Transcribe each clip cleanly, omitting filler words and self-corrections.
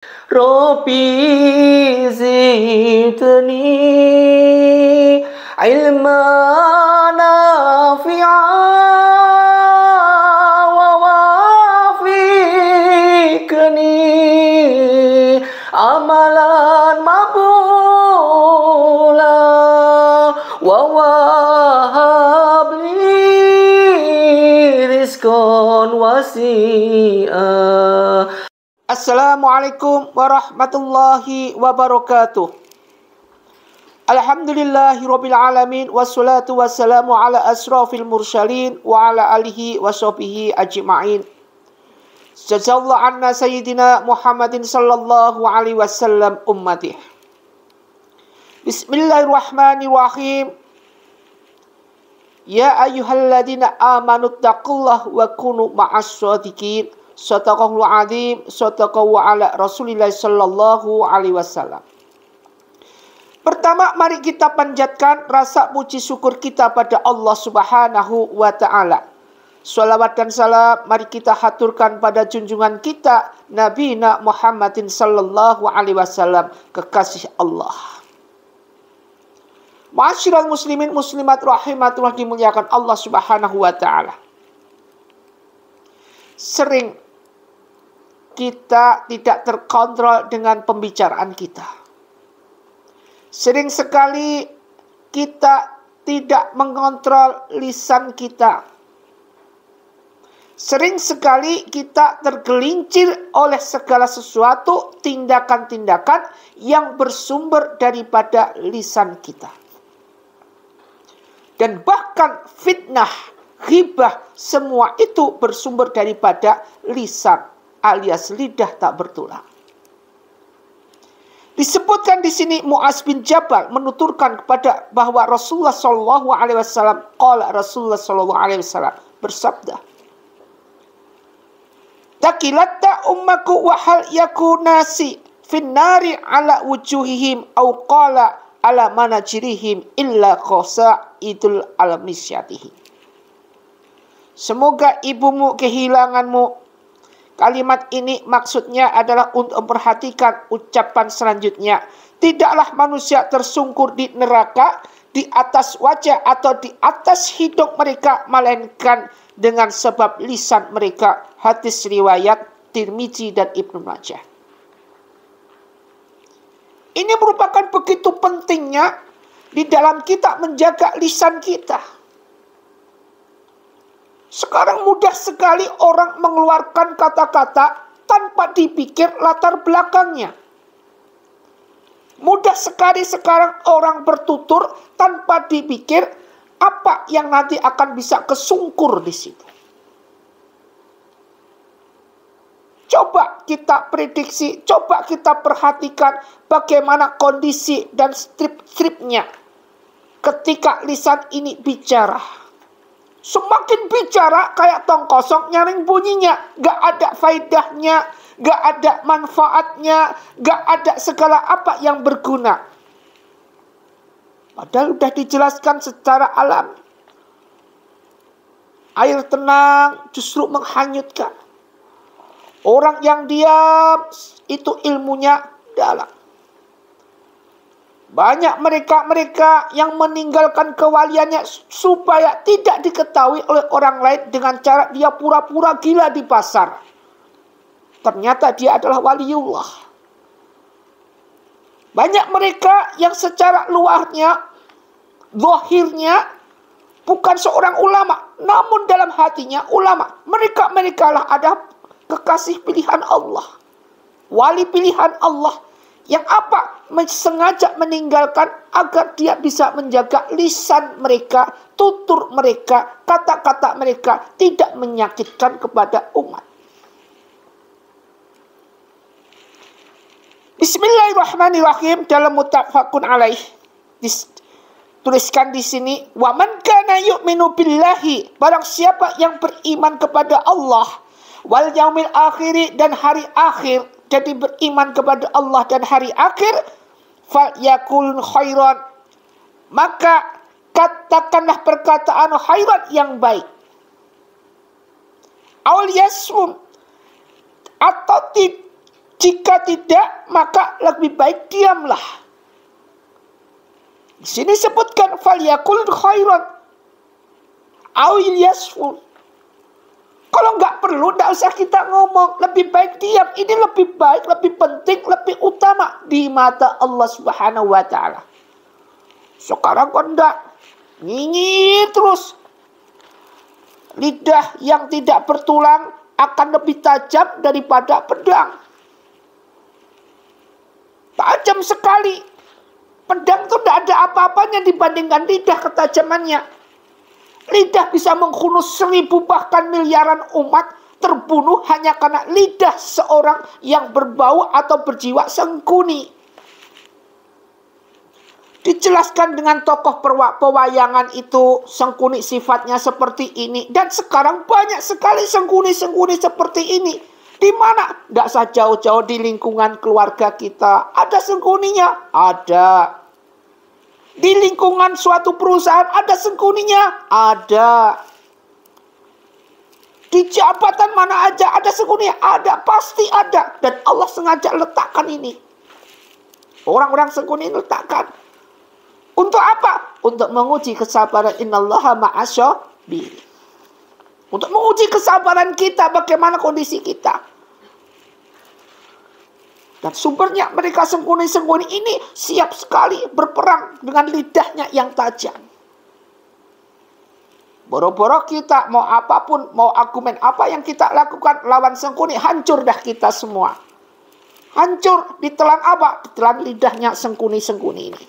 ربي زدني علما نافعا ووافقني عملا مقبولا ووهب لي رزقا واسعا. Assalamualaikum warahmatullahi wabarakatuh. Alhamdulillahirabbil alamin wassalatu wassalamu ala asrofil mursalin wa ala alihi washabihi ajma'in. Jazallahu anna sayyidina Muhammadin sallallahu alaihi wasallam ummatih. Bismillahirrahmanirrahim. Ya ayyuhalladzina amanu taqullaha wa kunu ma'as shadiqin. Shadaqallahul azim, shadaqallahu ala Rasulillah sallallahu alaihi wasallam. Pertama, mari kita panjatkan rasa puji syukur kita pada Allah Subhanahu wa taala. Shalawat dan salam mari kita haturkan pada junjungan kita Nabi Muhammadin sallallahu alaihi wasallam, kekasih Allah. Ma'asyiral muslimin muslimat rahimatullah dimuliakan Allah Subhanahu wa taala. Sering kita tidak terkontrol dengan pembicaraan kita. Sering sekali kita tidak mengontrol lisan kita. Sering sekali kita tergelincir oleh segala sesuatu, tindakan-tindakan yang bersumber daripada lisan kita. Dan bahkan fitnah, ghibah, semua itu bersumber daripada lisan alias lidah tak bertulang. Disebutkan di sini Mu'adz bin Jabal menuturkan kepada bahwa Rasulullah sallallahu alaihi wasallam Rasulullah sallallahu alaihi wasallam bersabda, "Takilatta ummaku wa hal yakunasi finnari ala wujuhihim au qala ala manajirihim illa qasa'idul almisyatihi." Semoga ibumu kehilanganmu. Kalimat ini maksudnya adalah untuk memperhatikan ucapan selanjutnya. Tidaklah manusia tersungkur di neraka, di atas wajah atau di atas hidung mereka, melainkan dengan sebab lisan mereka. Hadis riwayat Tirmizi dan Ibnu Majah. Ini merupakan begitu pentingnya di dalam kita menjaga lisan kita. Sekarang mudah sekali orang mengeluarkan kata-kata tanpa dipikir latar belakangnya. Mudah sekali sekarang orang bertutur tanpa dipikir apa yang nanti akan bisa kesungkur di situ. Coba kita prediksi, coba kita perhatikan bagaimana kondisi dan strip-stripnya ketika lisan ini bicara. Semakin bicara kayak tong kosong nyaring bunyinya. Gak ada faedahnya, gak ada manfaatnya, gak ada segala apa yang berguna. Padahal sudah dijelaskan secara alami. Air tenang justru menghanyutkan. Orang yang diam itu ilmunya dalam. Banyak mereka yang meninggalkan kewaliannya supaya tidak diketahui oleh orang lain dengan cara dia pura-pura gila di pasar. Ternyata dia adalah waliullah. Banyak mereka yang secara luarnya, zahirnya bukan seorang ulama, namun dalam hatinya ulama. Mereka lah ada kekasih pilihan Allah, wali pilihan Allah. Yang apa? Sengaja meninggalkan agar dia bisa menjaga lisan mereka, tutur mereka, kata-kata mereka tidak menyakitkan kepada umat. Bismillahirrahmanirrahim. Dalam muttafaqun alaih dituliskan di sini, wa man kana yu'minu billahi, barang siapa yang beriman kepada Allah, wal yaumil akhir, dan hari akhir, jadi beriman kepada Allah dan hari akhir, fal yakul khairan, maka katakanlah perkataan khairan yang baik. Aul yasum, atau Jika tidak, maka lebih baik diamlah. Di sini sebutkan falyakul khairan aw yasful. Kalau nggak perlu, nggak usah kita ngomong. Lebih baik diam. Ini lebih baik, lebih penting, lebih utama di mata Allah Subhanahu wa Ta'ala. Sekarang kok enggak, nyinyir terus. Lidah yang tidak bertulang akan lebih tajam daripada pedang. Tajam sekali. Pedang itu tidak ada apa-apanya dibandingkan lidah ketajamannya. Lidah bisa menghunus 1000 bahkan miliaran umat terbunuh hanya karena lidah seorang yang berbau atau berjiwa sengkuni. Dijelaskan dengan tokoh pewayangan itu, sengkuni sifatnya seperti ini. Dan sekarang banyak sekali sengkuni-sengkuni seperti ini. Di mana? Tidak usah jauh-jauh di lingkungan keluarga kita. Ada sengkuninya? Ada. Di lingkungan suatu perusahaan ada sengkuninya? Ada. Di jabatan mana aja ada sengkuninya? Ada, pasti ada. Dan Allah sengaja letakkan ini. Orang-orang sengkuni letakkan. Untuk apa? Untuk menguji kesabaran. Innallaha ma'asyabirin. Untuk menguji kesabaran kita, bagaimana kondisi kita. Dan sumbernya mereka sengkuni-sengkuni ini siap sekali berperang dengan lidahnya yang tajam. Boro-boro kita mau apapun, mau argumen apa yang kita lakukan lawan sengkuni, hancur dah kita semua. Hancur, ditelan apa? Ditelan lidahnya sengkuni-sengkuni ini.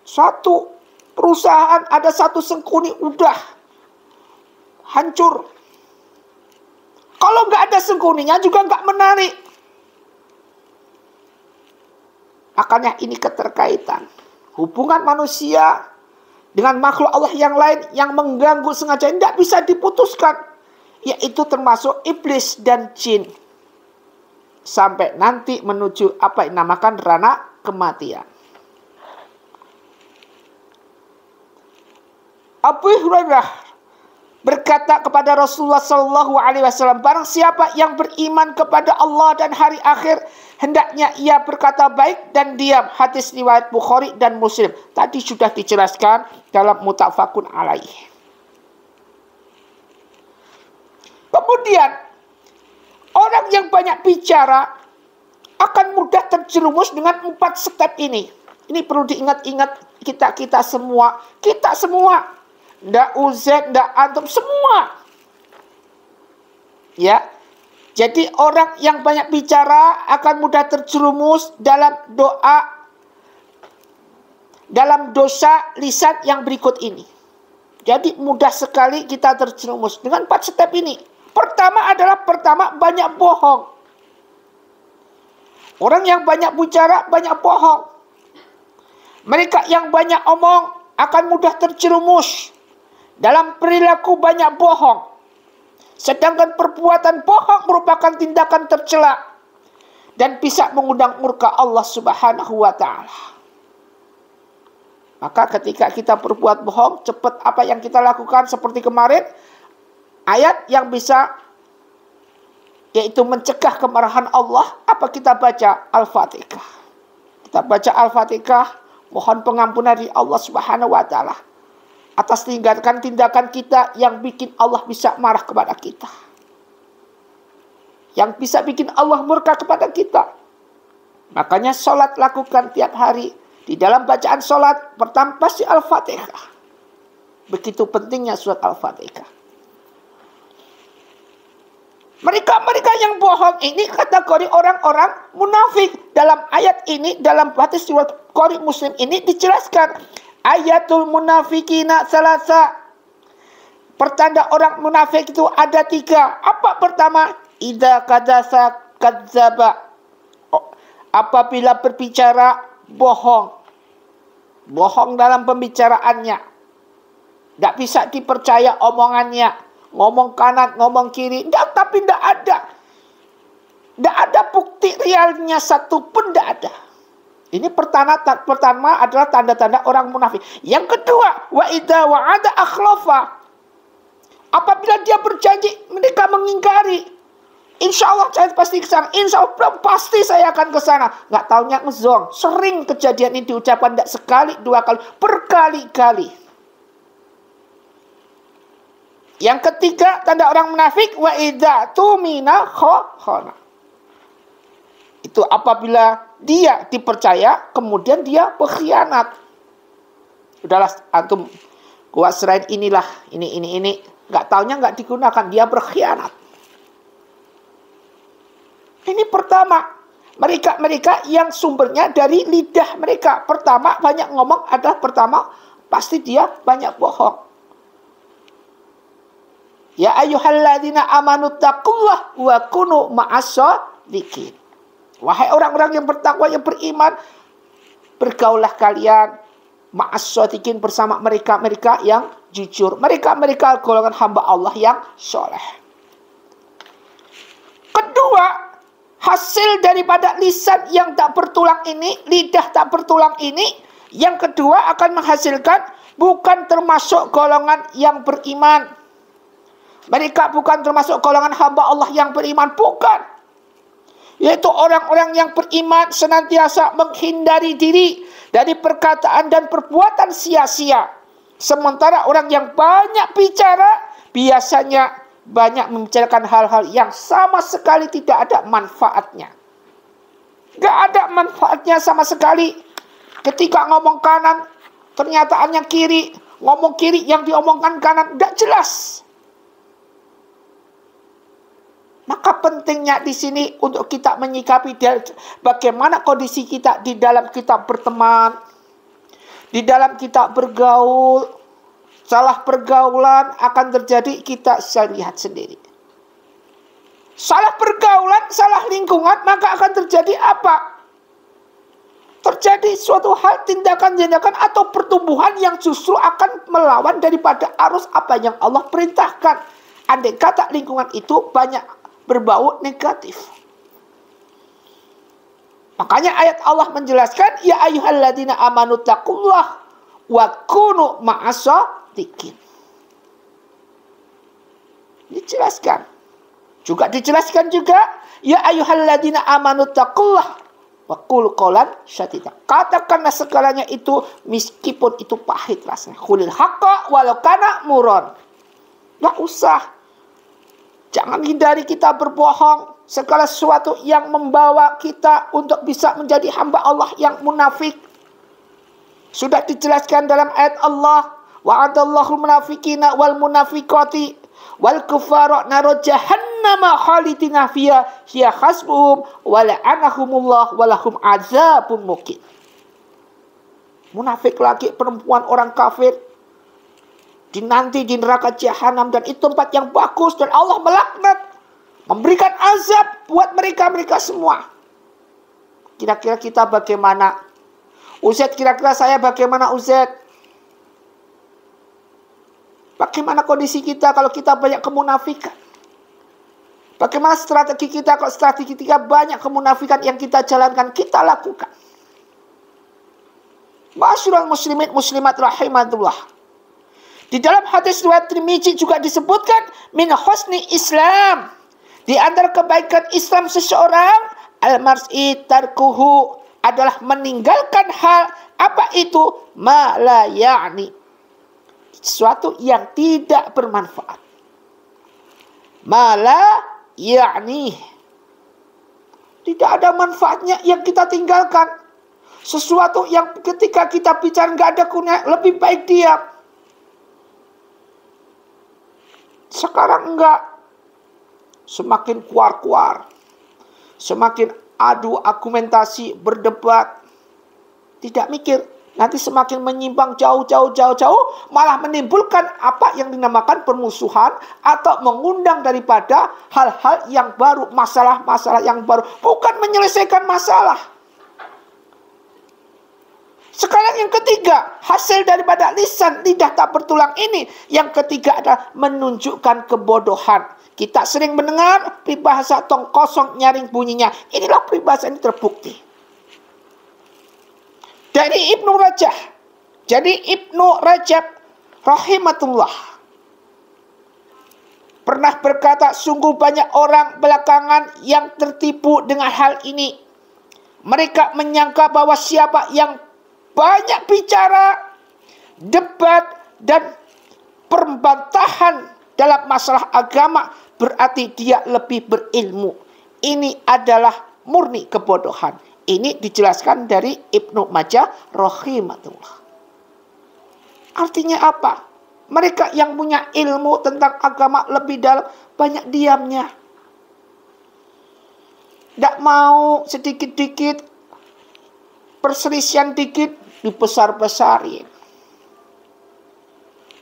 Satu perusahaan ada satu sengkuni udah hancur. Kalau nggak ada sengkuninya juga nggak menarik. Makanya ini keterkaitan. Hubungan manusia dengan makhluk Allah yang lain yang mengganggu sengaja tidak bisa diputuskan. Yaitu termasuk iblis dan jin. Sampai nanti menuju apa yang dinamakan rana kematian. Abu Hurairah berkata kepada Rasulullah SAW, barang siapa yang beriman kepada Allah dan hari akhir, hendaknya ia berkata baik dan diam. Hadis riwayat Bukhari dan Muslim. Tadi sudah dijelaskan dalam muttafaqun alaih. Kemudian, orang yang banyak bicara akan mudah terjerumus dengan 4 step ini. Ini perlu diingat-ingat kita semua. Kita semua. Ndak uzet, ndak antum, semua. Ya. Jadi orang yang banyak bicara akan mudah terjerumus dalam dosa lisan yang berikut ini. Jadi mudah sekali kita terjerumus dengan 4 step ini. Pertama banyak bohong. Orang yang banyak bicara banyak bohong. Mereka yang banyak omong akan mudah terjerumus dalam perilaku banyak bohong. Sedangkan perbuatan bohong merupakan tindakan tercela dan bisa mengundang murka Allah Subhanahu wa Ta'ala. Maka ketika kita berbuat bohong, cepat apa yang kita lakukan seperti kemarin, ayat yang bisa yaitu mencegah kemarahan Allah, apa kita baca? Al-Fatihah. Kita baca Al-Fatihah, mohon pengampunan dari Allah Subhanahu wa Ta'ala atas tindakan kita yang bikin Allah bisa marah kepada kita. Yang bisa bikin Allah murka kepada kita. Makanya sholat lakukan tiap hari. Di dalam bacaan sholat, pertama pasti Al-Fatihah. Begitu pentingnya surat Al-Fatihah. Mereka yang bohong ini kategori orang-orang munafik. Dalam ayat ini, dalam hadis riwayat Bukhari Muslim ini dijelaskan. Ayatul munafikina salasa. Pertanda orang munafik itu ada 3. Apa pertama? Idza kadasa kadzaba. Apabila berbicara bohong. Bohong dalam pembicaraannya. Tidak bisa dipercaya omongannya. Ngomong kanan, ngomong kiri. Tapi tidak ada. Tidak ada bukti realnya satu pun tidak ada. Ini pertama adalah tanda-tanda orang munafik. Yang kedua, wa idza wa'ada akhlafa. Apabila dia berjanji, mereka mengingkari. Insya Allah saya pasti ke sana. Insya Allah pasti saya akan ke sana. Nggak taunya ngezong. Sering kejadian ini diucapkan tidak sekali, dua kali, berkali-kali. Yang ketiga, tanda orang munafik, wa idza tumina khana. Itu apabila dia dipercaya, kemudian dia berkhianat. Udahlah, antum gua serain inilah, ini. Nggak taunya nggak digunakan, dia berkhianat. Ini pertama, mereka yang sumbernya dari lidah mereka. Pertama, banyak ngomong adalah pertama, pasti dia banyak bohong. Ya ayyuhalladzina amanu taqullah wa kunu ma'as-shadiqin. Wahai orang-orang yang bertakwa, yang beriman, bergaullah kalian ma'as-shadiqin bersama mereka yang jujur. Mereka golongan hamba Allah yang soleh. Kedua, hasil daripada lisan yang tak bertulang ini, lidah tak bertulang ini, yang kedua akan menghasilkan bukan termasuk golongan yang beriman. Mereka bukan termasuk golongan hamba Allah yang beriman, bukan. Yaitu orang-orang yang beriman senantiasa menghindari diri dari perkataan dan perbuatan sia-sia. Sementara orang yang banyak bicara biasanya banyak membicarakan hal-hal yang sama sekali tidak ada manfaatnya. Gak ada manfaatnya sama sekali. Ketika ngomong kanan, kenyataannya kiri. Ngomong kiri, yang diomongkan kanan, gak jelas. Maka pentingnya di sini untuk kita menyikapi bagaimana kondisi kita di dalam kita berteman, di dalam kita bergaul. Salah pergaulan akan terjadi, kita bisa lihat sendiri. Salah pergaulan, salah lingkungan, maka akan terjadi apa? Terjadi suatu hal, tindakan-tindakan atau pertumbuhan yang justru akan melawan daripada arus apa yang Allah perintahkan. Andai kata lingkungan itu banyak berbau negatif. Makanya ayat Allah menjelaskan, ya ayyuhalladzina amanu taqullah wa kunu ma'as-shadiqin. Dijelaskan. Juga dijelaskan juga, ya ayyuhalladzina amanu taqullah wa qul qawlan sadida. Katakanlah segalanya itu meskipun itu pahit rasanya. Qulil haqqa walau kana muron. Enggak usah. Jangan hindari kita berbohong. Segala sesuatu yang membawa kita untuk bisa menjadi hamba Allah yang munafik. Sudah dijelaskan dalam ayat Allah. Wa'adallahu munafiqina wal munafiqati wal kuffara nar jahannama khalidina fiha hiya hasbuhum wa la'anahumullah wa lahum adzabun muqim. Munafik laki, perempuan, orang kafir dinanti di neraka jahanam, dan itu tempat yang bagus, dan Allah melaknat, memberikan azab buat mereka semua. Kira-kira kita bagaimana? Ustaz, kira-kira saya bagaimana Ustaz? Bagaimana kondisi kita kalau kita banyak kemunafikan? Bagaimana strategi kita kalau strategi kita banyak kemunafikan yang kita jalankan, kita lakukan? Ma'asyiral muslimin muslimat rahimatullah. Di dalam hadis riwayat Tirmizi juga disebutkan min husni Islam. Di antara kebaikan Islam seseorang, al-mar'i tarkuhu, adalah meninggalkan hal apa itu ma la ya'ni, sesuatu yang tidak bermanfaat. Ma la ya'ni, tidak ada manfaatnya yang kita tinggalkan. Sesuatu yang ketika kita bicara nggak ada gunanya, lebih baik diam. Sekarang enggak. Semakin kuar-kuar, semakin adu argumentasi, berdebat, tidak mikir. Nanti semakin menyimpang jauh, malah menimbulkan apa yang dinamakan permusuhan atau mengundang daripada hal-hal yang baru, masalah-masalah yang baru, bukan menyelesaikan masalah. Sekarang yang ketiga, hasil daripada lisan lidah tak bertulang ini, yang ketiga adalah menunjukkan kebodohan. Kita sering mendengar peribahasa tong kosong nyaring bunyinya. Inilah peribahasa ini terbukti dari Ibnu Rajab. Jadi Ibnu Rajab rahimatullah pernah berkata, sungguh banyak orang belakangan yang tertipu dengan hal ini. Mereka menyangka bahwa siapa yang banyak bicara, debat, dan perbantahan dalam masalah agama berarti dia lebih berilmu. Ini adalah murni kebodohan. Ini dijelaskan dari Ibnu Majah rahimahullah. Artinya apa? Mereka yang punya ilmu tentang agama lebih dalam, banyak diamnya. Tidak mau sedikit-dikit, perselisihan dikit, dibesar-besarin.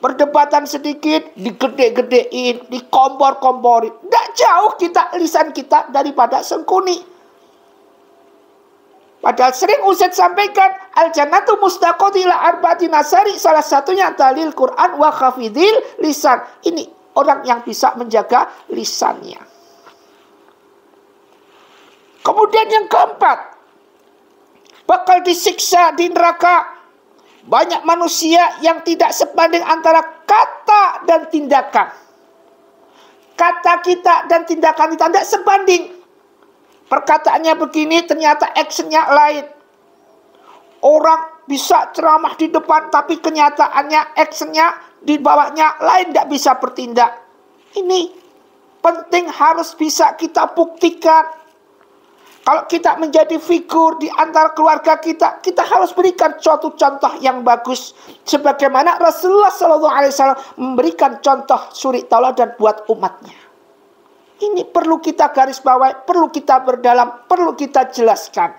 Perdebatan sedikit, digede-gedein, dikompor-komporin. Tidak jauh lisan kita daripada sengkuni. Padahal sering Ustaz sampaikan, al-jannatu mustaqatu ila arba'ati nasari, salah satunya dalil Quran wa khafidil lisan. Ini orang yang bisa menjaga lisannya. Kemudian yang keempat, bakal disiksa di neraka banyak manusia yang tidak sebanding antara kata dan tindakan. Kata kita dan tindakan kita tidak sebanding. Perkataannya begini, ternyata actionnya lain. Orang bisa ceramah di depan, tapi kenyataannya, actionnya di bawahnya lain, tidak bisa bertindak. Ini penting, harus bisa kita buktikan. Kalau kita menjadi figur di antara keluarga kita, kita harus berikan suatu contoh yang bagus. Sebagaimana Rasulullah SAW memberikan contoh suri tauladan buat umatnya. Ini perlu kita garis bawahi, perlu kita berdalam, perlu kita jelaskan.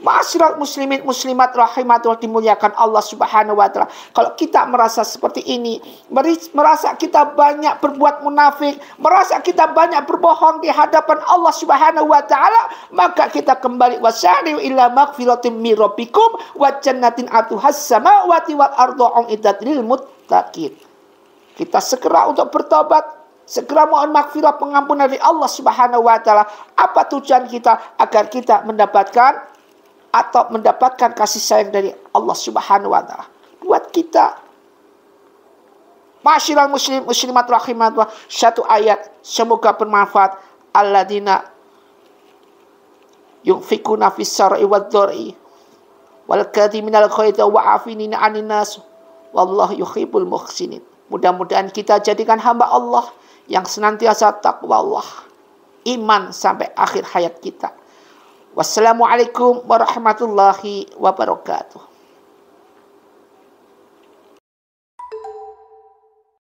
Ma'asyiral muslimin muslimat rahimatullah, dimuliakan Allah Subhanahu wa taala. Kalau kita merasa seperti ini, merasa kita banyak berbuat munafik, merasa kita banyak berbohong di hadapan Allah Subhanahu wa taala, maka kita kembali wasari'u ila magfiratin min rabbikum wa jannatin atuhas samawati wal ardu uiddat lil muttaqin. Kita segera untuk bertobat, segera mohon magfirah, pengampunan dari Allah Subhanahu wa taala. Apa tujuan kita? Agar kita mendapatkan kasih sayang dari Allah Subhanahu wa taala buat kita. Ma'asyiral muslim muslimat rahimatullah, satu ayat semoga bermanfaat. Alladzina yunfikuna fis sarai wad dhar'i wal kadhiminal ghaidha wa afinina 'anin nas wallahu yuhibbul muhsinin. Mudah-mudahan kita jadikan hamba Allah yang senantiasa takwa Allah, iman sampai akhir hayat kita. Wassalamualaikum warahmatullahi wabarakatuh.